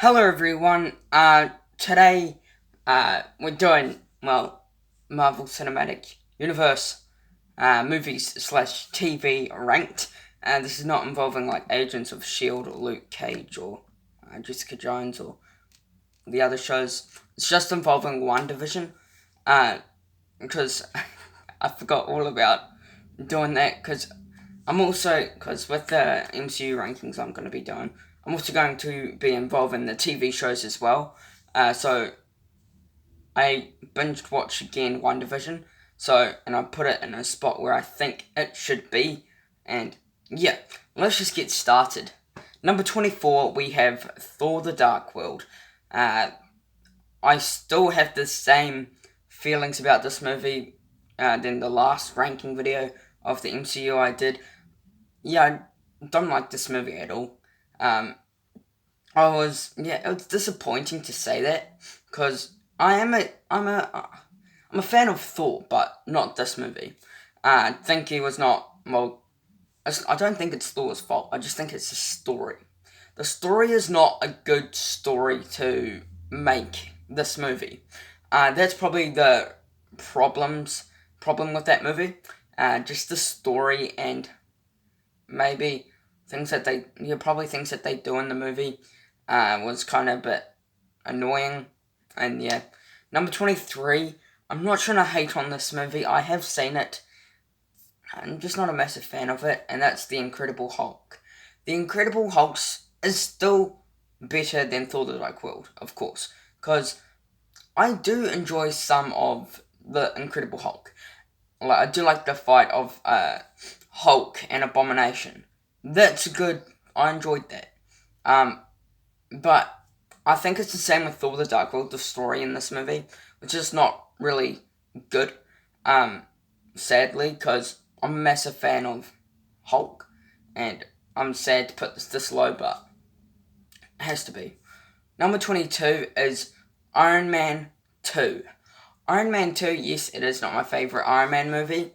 Hello everyone. Today, we're doing Marvel Cinematic Universe movies slash TV ranked. This is not involving like Agents of Shield or Luke Cage or Jessica Jones or the other shows. It's just involving one division. Because I forgot all about doing that. Because with the MCU rankings I'm going to be doing, I'm also going to be involved in the TV shows as well. So I binge watched again One Division. And I put it in a spot where I think it should be. And yeah, let's just get started. Number 24, we have Thor the Dark World. I still have the same feelings about this movie than the last ranking video of the MCU I did. Yeah, I don't like this movie at all. It was disappointing to say that because I'm a fan of Thor, but not this movie. I think he was not I don't think it's Thor's fault. I just think it's the story. The story is not a good story to make this movie. That's probably the problem with that movie. Just the story and maybe things that they do in the movie was kind of a bit annoying. And yeah, number 23. I'm not trying to hate on this movie. I have seen it. I'm just not a massive fan of it, and that's The Incredible Hulk. The Incredible Hulk is still better than Thor the Dark World, of course, because I do enjoy some of The Incredible Hulk. Like, I do like the fight of Hulk and Abomination. That's good. I enjoyed that. But I think it's the same with Thor the Dark World, the story in this movie, which is not really good, sadly, because I'm a massive fan of Hulk, and I'm sad to put this low, but it has to be. Number 22 is Iron Man 2. Iron Man 2, yes, it is not my favourite Iron Man movie,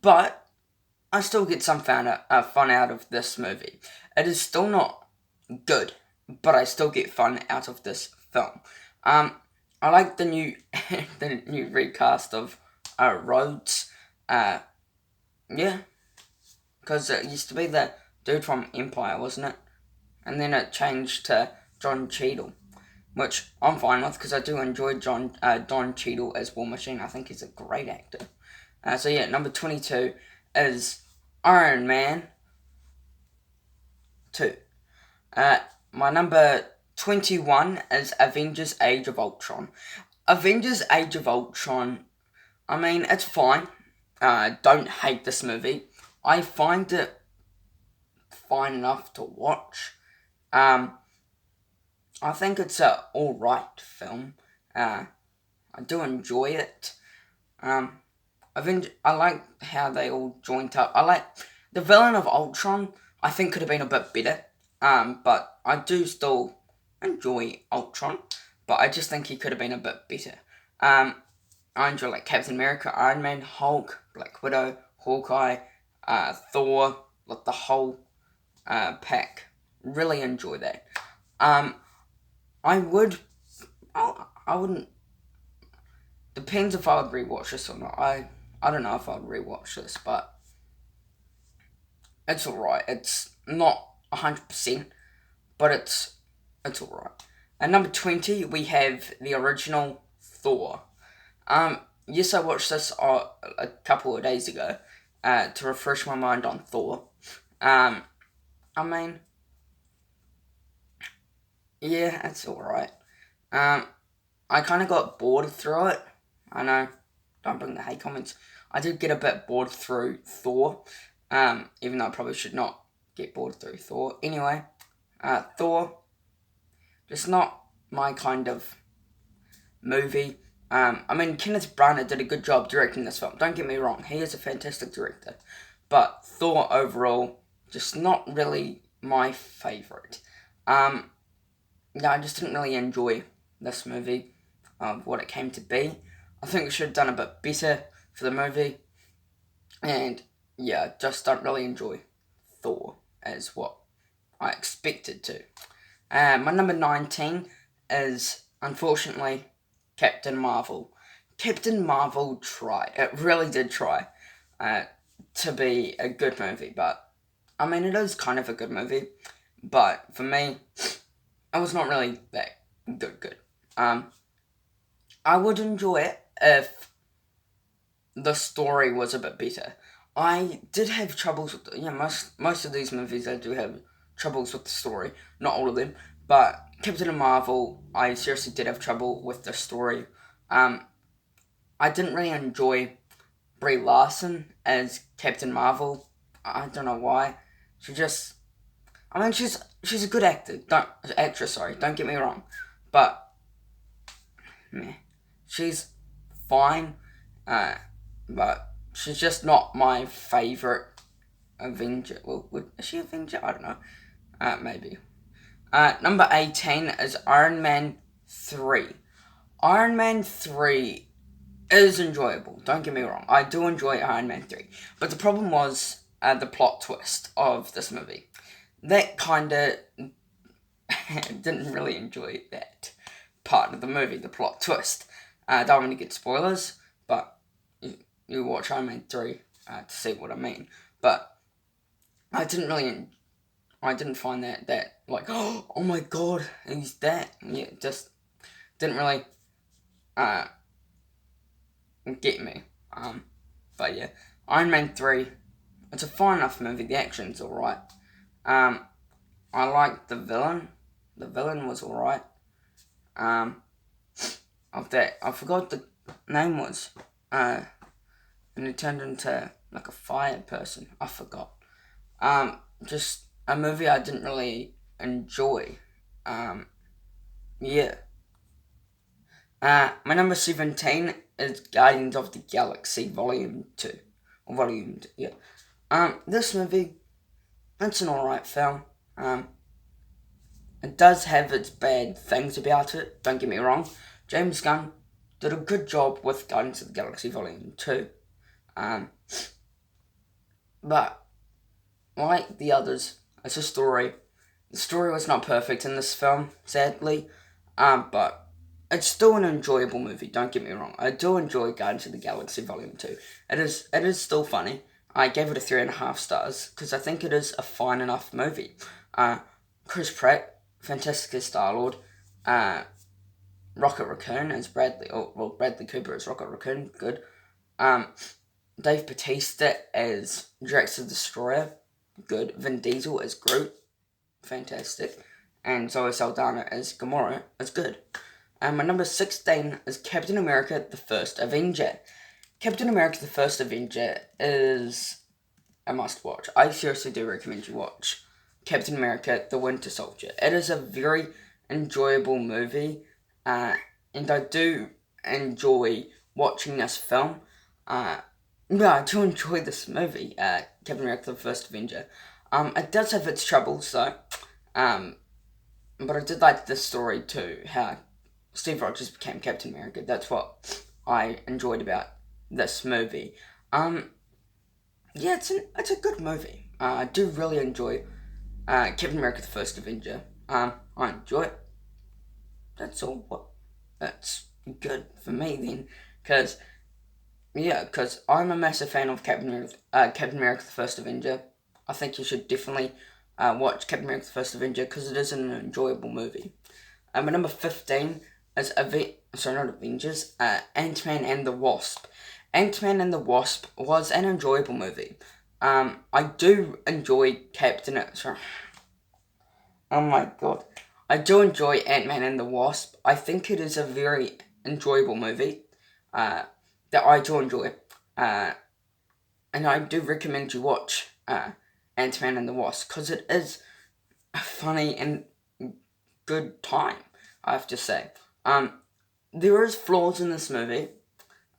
but I still get some fun out of this movie. It is still not good, but I still get fun out of this film. I like the new the new recast of Rhodes. Yeah, because it used to be the dude from Empire, wasn't it? And then it changed to Don Cheadle, which I'm fine with because I do enjoy Don Cheadle as War Machine. I think he's a great actor. Number 22 is Iron Man 2. My number 21 is Avengers Age of Ultron. Avengers Age of Ultron, I mean, it's fine. Don't hate this movie. I find it fine enough to watch. I think it's a alright film. I do enjoy it. I like how they all joined up. I like the villain of Ultron. I think could have been a bit better. But I do still enjoy Ultron. But I just think he could have been a bit better. I enjoy like Captain America, Iron Man, Hulk, Black Widow, Hawkeye, Thor, like the whole pack. Really enjoy that. I wouldn't. Depends if I would rewatch this or not. I don't know if I'd rewatch this, but it's alright. It's not 100%, but it's alright. At number 20, we have the original Thor. Yes, I watched this a couple of days ago to refresh my mind on Thor. I mean, yeah, it's alright. I kind of got bored through it. I know, don't bring the hate comments. I did get a bit bored through Thor, even though I probably should not get bored through Thor. Anyway, Thor, just not my kind of movie. I mean, Kenneth Branagh did a good job directing this film. Don't get me wrong, he is a fantastic director. But Thor overall, just not really my favourite. I just didn't really enjoy this movie of what it came to be. I think we should have done a bit better for the movie. And just don't really enjoy Thor as what I expected to. My number 19 is, unfortunately, Captain Marvel. Captain Marvel tried. It really did try to be a good movie, but, I mean, it is kind of a good movie, but for me, it was not really that good. I would enjoy it if the story was a bit better. I did have troubles with most of these movies. I do have troubles with the story, not all of them, but Captain Marvel, I seriously did have trouble with the story. I didn't really enjoy Brie Larson as Captain Marvel. I don't know why. I mean, she's a good actress. Sorry, don't get me wrong, but meh, she's fine. But she's just not my favourite Avenger. Well, is she Avenger? I don't know. Maybe. Number 18 is Iron Man 3. Iron Man 3 is enjoyable. Don't get me wrong. I do enjoy Iron Man 3. But the problem was the plot twist of this movie. That kind of didn't really enjoy that part of the movie, the plot twist. I don't want to get spoilers, but you watch Iron Man 3 to see what I mean. But I didn't find that like, oh my god, he's that. Yeah, just didn't really get me. But yeah, Iron Man 3, it's a fine enough movie. The action's alright. I liked the villain. The villain was alright. Of that, I forgot the name was. And he turned into like a fire person. I forgot. Just a movie I didn't really enjoy. Yeah. My number 17 is Guardians of the Galaxy Volume 2. Yeah. This movie, it's an alright film. It does have its bad things about it, don't get me wrong. James Gunn did a good job with Guardians of the Galaxy Volume 2. But, like the others, it's a story. The story was not perfect in this film, sadly. But it's still an enjoyable movie, don't get me wrong. I do enjoy Guardians of the Galaxy Volume 2. It is still funny. I gave it a 3.5 stars, because I think it is a fine enough movie. Chris Pratt, fantastic as Star-Lord. Rocket Raccoon as Bradley Cooper as Rocket Raccoon, good. Dave Bautista as Drax the Destroyer, good. Vin Diesel as Groot, fantastic. And Zoe Saldana as Gamora, is good. And my number 16 is Captain America the First Avenger. Captain America the First Avenger is a must watch. I seriously do recommend you watch Captain America the Winter Soldier. It is a very enjoyable movie, and I do enjoy watching this film. I do enjoy this movie, Captain America the First Avenger. It does have its troubles though, but I did like the story too, how Steve Rogers became Captain America. That's what I enjoyed about this movie. Yeah, it's a good movie. I do really enjoy Captain America the First Avenger. I enjoy it. That's all. That's good for me then, because I'm a massive fan of Captain America the First Avenger. I think you should definitely watch Captain America the First Avenger, because it is an enjoyable movie. My number 15 is not Avengers, Ant-Man and the Wasp. Ant-Man and the Wasp was an enjoyable movie. I do enjoy oh my god. I do enjoy Ant-Man and the Wasp. I think it is a very enjoyable movie that I do enjoy. And I do recommend you watch Ant-Man and the Wasp, because it is a funny and good time, I have to say. There is flaws in this movie,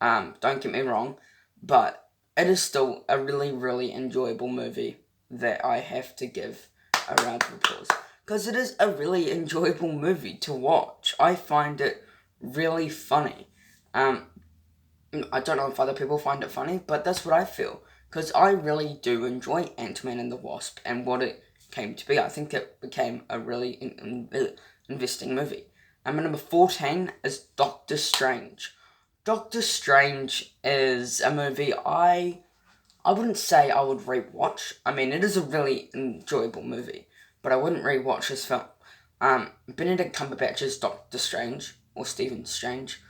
don't get me wrong, but it is still a really, really enjoyable movie that I have to give a round of applause. Because it is a really enjoyable movie to watch. I find it really funny. I don't know if other people find it funny, but that's what I feel. Because I really do enjoy Ant-Man and the Wasp and what it came to be. I think it became a really investing movie. And my number 14 is Doctor Strange. Doctor Strange is a movie I wouldn't say I would rewatch. I mean, it is a really enjoyable movie, but I wouldn't rewatch this film. Benedict Cumberbatch's Doctor Strange, or Stephen Strange,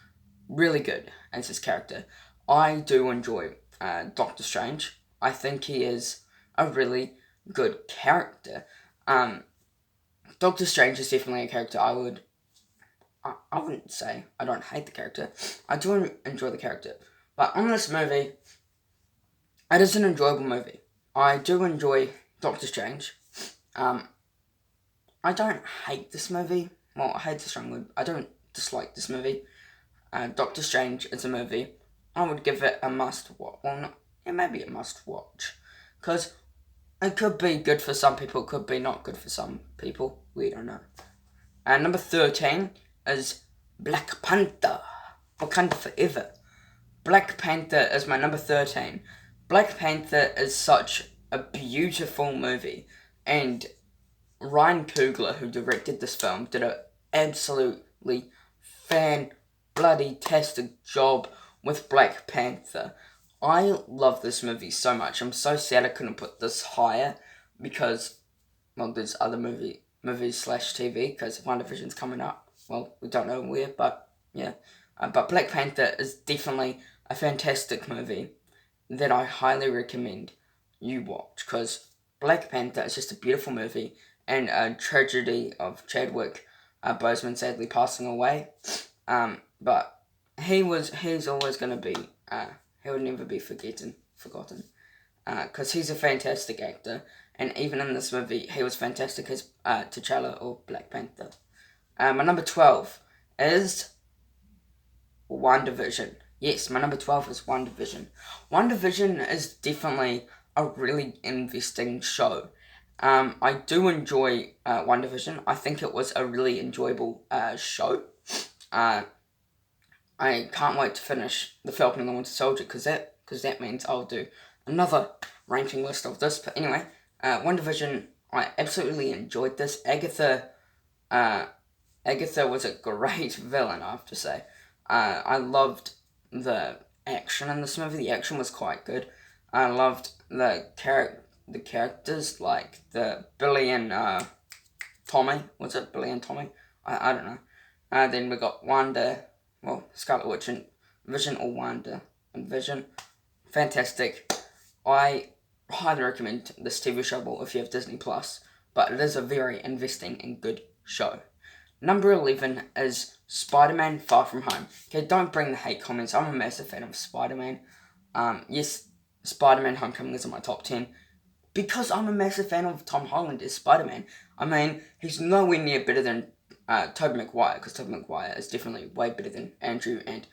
really good as his character. I do enjoy Doctor Strange. I think he is a really good character. Doctor Strange is definitely a character I wouldn't say I don't hate the character. I do enjoy the character. But on this movie, it is an enjoyable movie. I do enjoy Doctor Strange. I don't hate this movie. Well, I hate the strong word. I don't dislike this movie. Doctor Strange is a movie. I would give it a must watch. Well, not, yeah, maybe a must watch. Because it could be good for some people, it could be not good for some people. We don't know. Number 13 is Black Panther. Wakanda Forever. Black Panther is my number 13. Black Panther is such a beautiful movie. And Ryan Coogler, who directed this film, did an absolutely fan-bloody-tastic job with Black Panther. I love this movie so much. I'm so sad I couldn't put this higher because, well, there's other movies / TV because WandaVision's coming up. Well, we don't know where, but yeah. But Black Panther is definitely a fantastic movie that I highly recommend you watch because Black Panther is just a beautiful movie and a tragedy of Chadwick Boseman sadly passing away. But he's always going to be, he would never be forgotten. Because he's a fantastic actor, and even in this movie, he was fantastic as T'Challa or Black Panther. My number 12 is WandaVision. Yes, my number 12 is WandaVision. WandaVision is definitely a really investing show. I do enjoy WandaVision. I think it was a really enjoyable show. I can't wait to finish The Falcon and the Winter Soldier because that means I'll do another ranking list of this. But anyway, WandaVision, I absolutely enjoyed this. Agatha was a great villain, I have to say. I loved the action in this movie. The action was quite good. I loved the characters, like the Billy and Tommy. Was it Billy and Tommy? I don't know. Then we got Wanda, well, Scarlet Witch and Vision, or Wanda and Vision. Fantastic. I highly recommend this TV show if you have Disney Plus, but it is a very investing and good show. Number 11 is Spider-Man Far From Home. Okay, don't bring the hate comments. I'm a massive fan of Spider-Man. Yes, Spider-Man Homecoming is in my top 10 because I'm a massive fan of Tom Holland as Spider-Man. I mean, he's nowhere near better than Tobey Maguire, because Tobey Maguire is definitely way better than Andrew and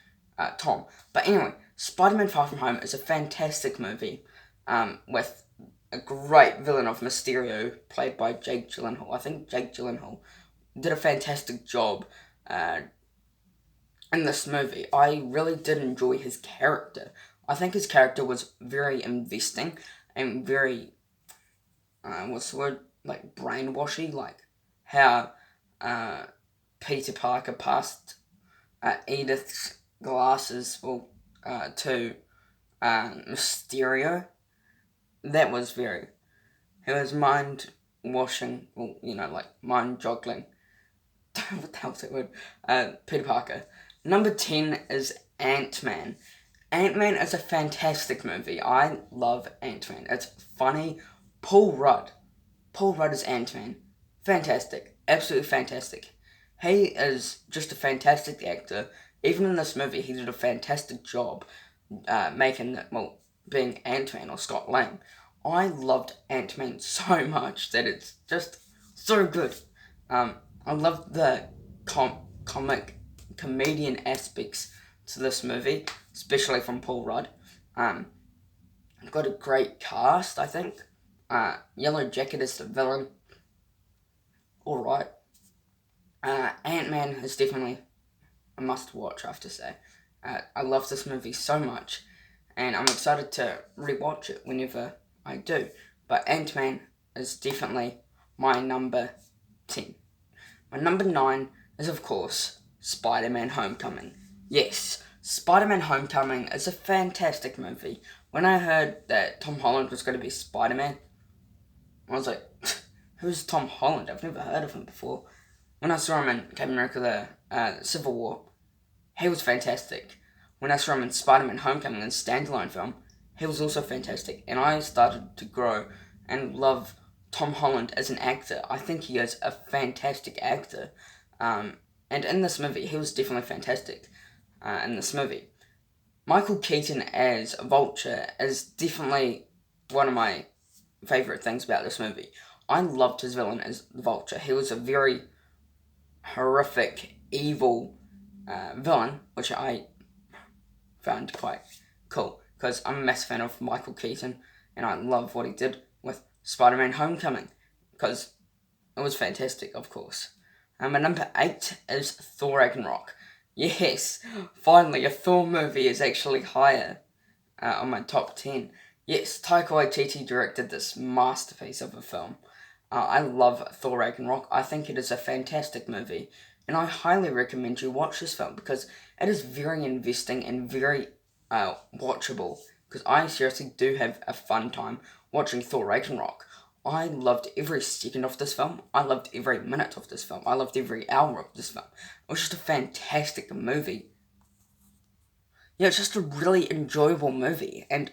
Tom. But anyway, Spider-Man Far From Home is a fantastic movie with a great villain of Mysterio, played by Jake Gyllenhaal. I think Jake Gyllenhaal did a fantastic job in this movie. I really did enjoy his character. I think his character was very investing and very, what's the word, like brainwashy, like how Peter Parker passed Edith's glasses to Mysterio. That was very, it was mind-washing, like mind-joggling. What the hell's that word? Peter Parker. Number 10 is Ant-Man. Ant-Man is a fantastic movie. I love Ant-Man. It's funny. Paul Rudd is Ant-Man. Fantastic. Absolutely fantastic. He is just a fantastic actor. Even in this movie, he did a fantastic job being Ant-Man or Scott Lang. I loved Ant-Man so much that it's just so good. I love the comedian aspects to this movie, especially from Paul Rudd. Got a great cast, I think. Yellow Jacket is the villain. Alright. Ant-Man is definitely a must-watch, I have to say. I love this movie so much, and I'm excited to rewatch it whenever I do. But Ant-Man is definitely my number 10. My number 9 is, of course, Spider-Man Homecoming. Yes, Spider-Man Homecoming is a fantastic movie. When I heard that Tom Holland was going to be Spider-Man, I was like, who's Tom Holland? I've never heard of him before. When I saw him in Captain America the Civil War, he was fantastic. When I saw him in Spider-Man Homecoming, a standalone film, he was also fantastic. And I started to grow and love Tom Holland as an actor. I think he is a fantastic actor. And in this movie, he was definitely fantastic in this movie. Michael Keaton as Vulture is definitely one of my favourite things about this movie. I loved his villain as Vulture. He was a very horrific, evil villain, which I found quite cool, because I'm a massive fan of Michael Keaton, and I love what he did with Spider-Man Homecoming, because it was fantastic, of course. And my number 8 is Thor Ragnarok. Yes, finally a Thor movie is actually higher on my top 10. Yes, Taika Waititi directed this masterpiece of a film. I love Thor Ragnarok. I think it is a fantastic movie, and I highly recommend you watch this film, because it is very investing and very watchable, because I seriously do have a fun time watching Thor Ragnarok. I loved every second of this film. I loved every minute of this film. I loved every hour of this film. It was just a fantastic movie. Yeah, it's just a really enjoyable movie, and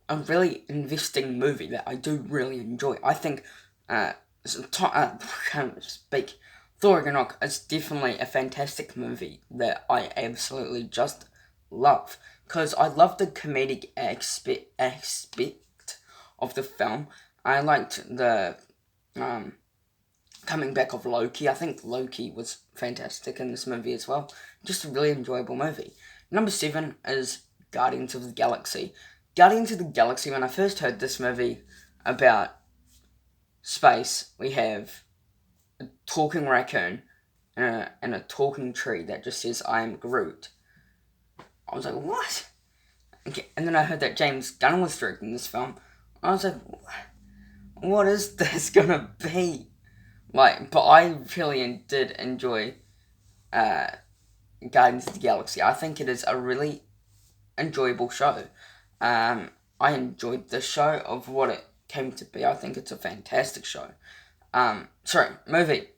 a really investing movie that I do really enjoy. I think, can't speak. Thor Ragnarok is definitely a fantastic movie that I absolutely just love, because I love the comedic aspect of the film. I liked the coming back of Loki. I think Loki was fantastic in this movie as well. Just a really enjoyable movie. Number 7 is Guardians of the Galaxy. Guardians of the Galaxy, when I first heard this movie about space, we have a talking raccoon and a talking tree that just says, "I am Groot." I was like, what? Okay. And then I heard that James Gunn was directing this film. I was like, what is this gonna be? But I really did enjoy Guardians of the Galaxy. I think it is a really enjoyable show. I enjoyed the show of what it came to be. I think it's a fantastic show. Movie.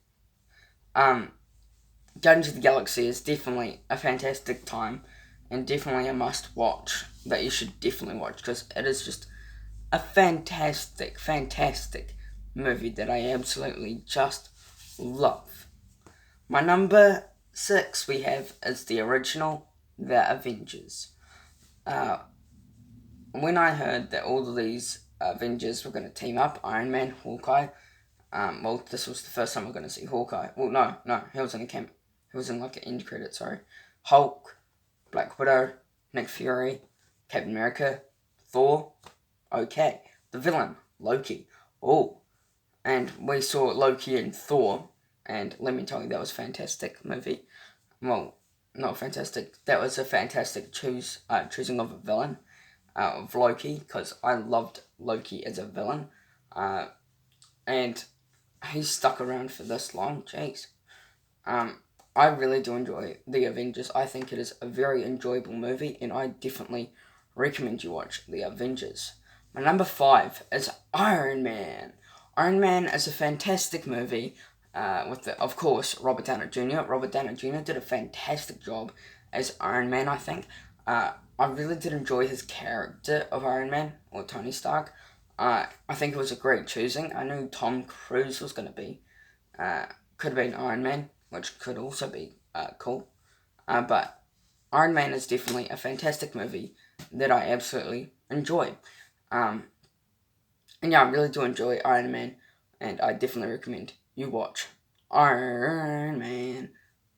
Guardians of the Galaxy is definitely a fantastic time, and definitely a must watch that you should definitely watch, because it is just a fantastic, fantastic movie that I absolutely just love. My number 6 we have is the original, The Avengers. When I heard that all of these Avengers were going to team up, Iron Man, Hawkeye, this was the first time we're going to see Hawkeye. Well, no, he was in a camp. He was in like an end credit, sorry. Hulk, Black Widow, Nick Fury, Captain America, Thor, okay. The villain, Loki. Oh, and we saw Loki and Thor, and let me tell you, that was a fantastic movie. Well, not fantastic. That was a fantastic choosing of a villain, of Loki, because I loved Loki as a villain, and he's stuck around for this long. Jeez. I really do enjoy The Avengers. I think it is a very enjoyable movie, and I definitely recommend you watch The Avengers. My number 5 is Iron Man. Iron Man is a fantastic movie with, of course, Robert Downey Jr. Robert Downey Jr. did a fantastic job as Iron Man, I think. I really did enjoy his character of Iron Man, or Tony Stark. I think it was a great choosing. I knew Tom Cruise was going to be, could have been Iron Man, which could also be cool. But Iron Man is definitely a fantastic movie that I absolutely enjoy. And yeah, I really do enjoy Iron Man, and I definitely recommend you watch Iron Man.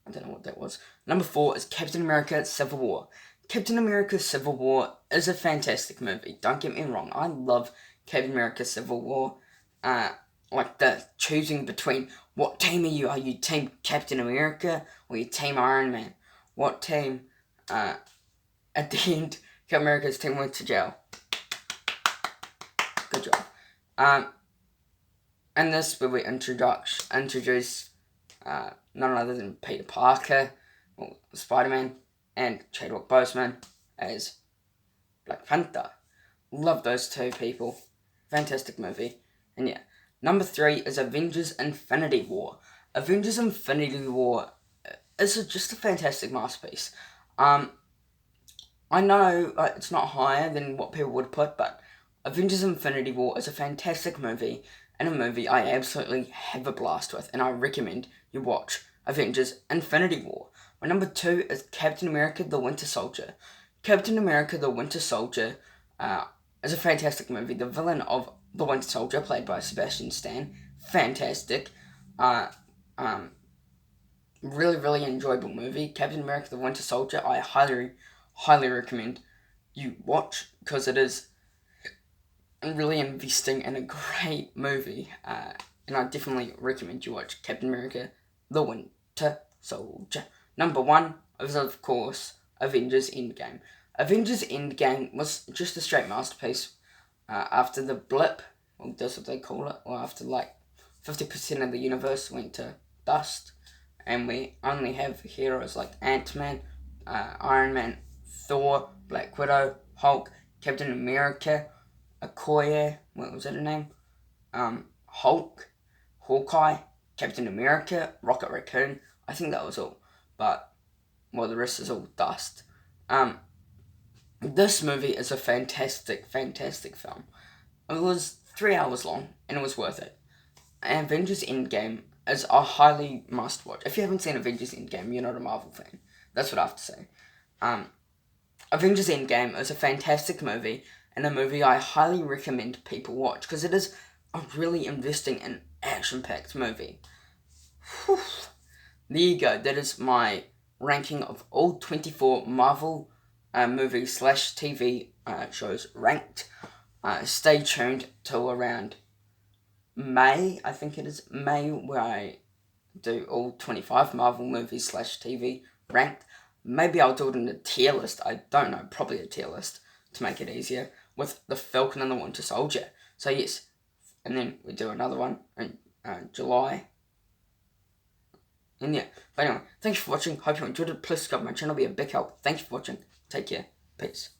I don't know what that was. Number 4 is Captain America Civil War. Captain America Civil War is a fantastic movie. Don't get me wrong. I love Captain America Civil War. Like the choosing between what team are you? Are you Team Captain America or you Team Iron Man? What team? At the end, Captain America's team went to jail. Good job. And this where we introduce none other than Peter Parker, or Spider-Man, and Chadwick Boseman as Black Panther. Love those two people. Fantastic movie. And yeah, number 3 is Avengers Infinity War. Avengers Infinity War is just a fantastic masterpiece. I know it's not higher than what people would put, but Avengers Infinity War is a fantastic movie, and a movie I absolutely have a blast with, and I recommend you watch Avengers Infinity War. My number 2 is Captain America the Winter Soldier. Captain America the Winter Soldier is a fantastic movie. The villain of the Winter Soldier, played by Sebastian Stan, fantastic. Really, really enjoyable movie. Captain America the Winter Soldier, I highly recommend you watch, because it is really investing in a great movie. And I definitely recommend you watch Captain America the Winter Soldier. Number 1 is, of course, Avengers End Game. Avengers End Game was just a straight masterpiece. After the blip, well, that's what they call it, or after 50% of the universe went to dust, and we only have heroes like Ant-Man, Iron Man, Thor, Black Widow, Hulk, Captain America, Okoye, what was her name? Hulk, Hawkeye, Captain America, Rocket Raccoon. I think that was all. But, well, the rest is all dust. This movie is a fantastic film. It was 3 hours long, and it was worth it. Avengers Endgame is a highly must watch. If you haven't seen Avengers Endgame, you're not a Marvel fan. That's what I have to say. Avengers Endgame is a fantastic movie, and a movie I highly recommend people watch, because it is a really investing and action-packed movie. Whew. There you go. That is my ranking of all 24 Marvel movies / TV shows ranked. Stay tuned till around May, I think it is May, where I do all 25 Marvel movies / TV ranked. Maybe I'll do it in a tier list. I don't know, probably a tier list to make it easier, with the Falcon and the Winter Soldier. So yes, and then we do another one in July. And yeah, but anyway, thanks for watching. Hope you enjoyed it. Please subscribe to my channel, be a big help. Thank you for watching. Take care. Peace.